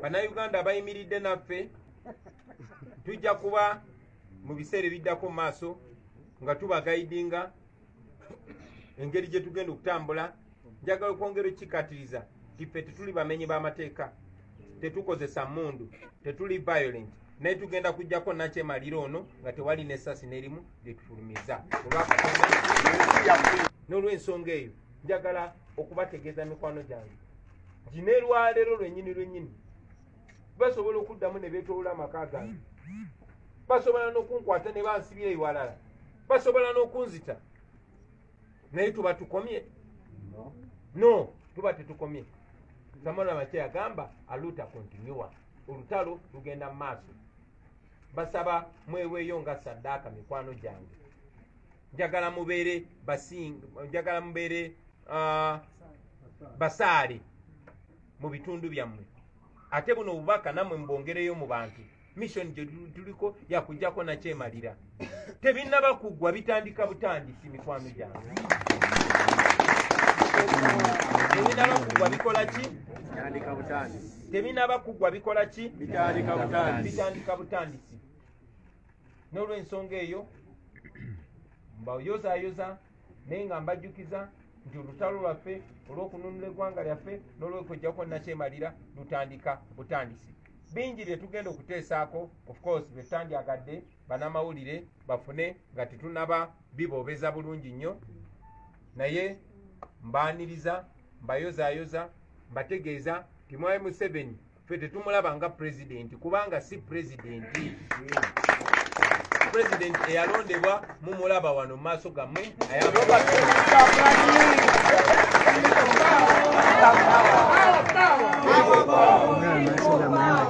Bannayuganda abayimiridde naffe tujja kuba mu biseera ebiddako mu maaso nga tubagaidinga engeri gye tugenda okutambula. Njagala okwongera okukikatiriza iffe tetuli bamenyi b'amateeka, tetukozesa mmundu, tetuli violent, naye tugenda kujjako nakyemalira ono nga tewali n'essasi n'erimu lyetufulumiza. N'olw'ensonga eyo njagala okubategeeza mikwano gyange nti n'erwaleero lwennyini basobola okuddamu ne beetoolola amaka gange, basobola n'okunkwata ne bansibira ewalala, basobola n'okunzita, naye tuba tukomye? No, tuba tetukomye. Samuel Mache agamba aluta continua, olutalo lugenda mu maaso. Basaba mweweeyo nga saddaaka mikwano gyange. Njagala mubeere njagala mubeere basaale mu bitundu byammwe. Ate buno obubaka nammwe mbongereyo mu bantu. Mission gye tuliko yakujjako nakyemalira. Tebinnaba kuggwa bitandika butandisi mikwano gyange. Tebinnaba kuggwa bikola ki? Bitandika butandisi. Tebinnaba kuggwa bikola ki? Bitandika butandisi. Bitandika butandisi. N'olw'ensonga eyo mbayozaayoza naye nga mbajjukiza nti olutalo lwaffe olw'okununula eggwanga lyaffe n'olw'okujjako nakyemalira lutandika butandisi. Bingi bye tugenda okuteesaako, of course bye tutandyagadde bannamawulire bafune nga tetunaba biboobeza bulungi nnyo, naye mbaaniriza, mbayozaayoza, mbategeeza nti Mwai Museveni ffe tetumulaba nga pulezidenti kubanga si pulezidenti. Pulezidenti eyalondebwa mumulaba wano mu maaso gammwe Umwana